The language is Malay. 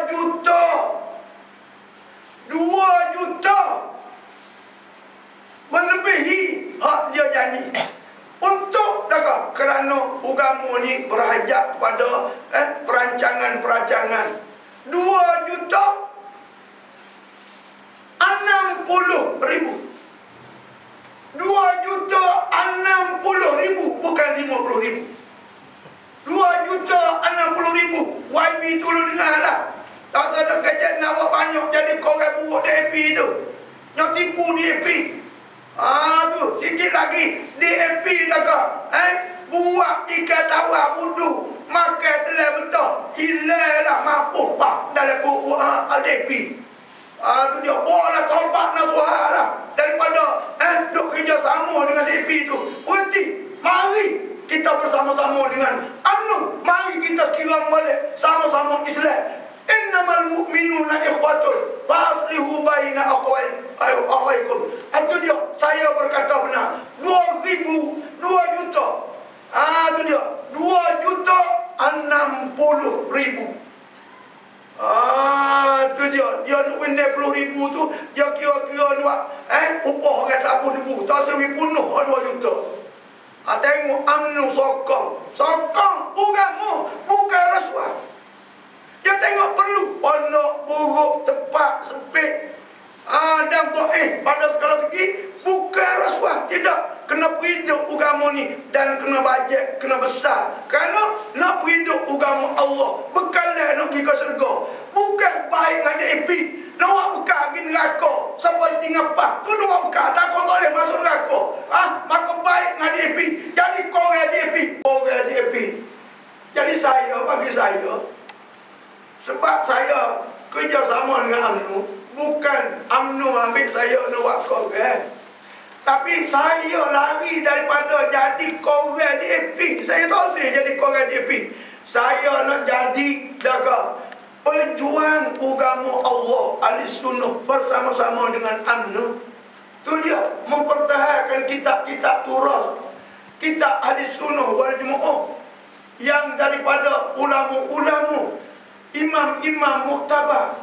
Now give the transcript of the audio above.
juta. 2 juta melebihi hak dia janji. Untuk dakwah kerana agama ni berhajat kepada perancangan-perancangan. 2 juta 60.000. 2 juta 60.000, bukan 50.000. 2 juta 60.000. YB tolong dengar lah. Tak ada kejap nak awak banyak jadi korang buruk DAP tu. Nak tipu DAP. Tu sikit lagi DAP kakak. Buat ikan tawar budu, makan telur mentah, hilang lah mampu pak dalam DAP. Tu dia boleh tompak nak suara lah. Daripada duk kerja sama dengan DAP tu. Berhenti. Mari kita bersama-sama dengan UMNO. Mari kita kira balik sama-sama Islam. Innamal mu'minuna ikhwatul faslihu baina akhawaikum. Itu dia, saya berkata benar. 2 juta. Itu dia. 2 juta 60.000. Itu dia. Dia nak win 10.000 tu, dia kira-kira buat upah orang sapu debu. Tak sewi punuh 2 juta. Tengok UMNO sokong. Sokong agama, bukan rasuah. Dia tengok perlu pondok buruk, tepat, sempit, dan pada segala segi, bukan rasuah. Tidak. Kena hidup agama ni. Dan kena bajet, kena besar. Kerana nak hidup agama Allah, bukanlah nak pergi ke syurga. Bukan baik dengan DAP. Nak buat bekal pergi neraka seperti ngapah. Tu nak buat bekal, tak kau tak boleh masuk neraka. Maka baik dengan DAP. Jadi korang DAP. Korang DAP. Jadi bagi saya, sebab saya kerjasama dengan UMNO, bukan UMNO ambil saya nak buat korang. Tapi saya lari daripada jadi korang DAP. Saya tak usah jadi korang DAP. Saya nak jadi jaga pejuang agama Allah Ahli Sunnah bersama-sama dengan UMNO. Itu dia, mempertahankan kitab-kitab turas, kitab Ahli Sunnah wal Jumu'ah yang daripada ulama-ulama, imam-imam muktabar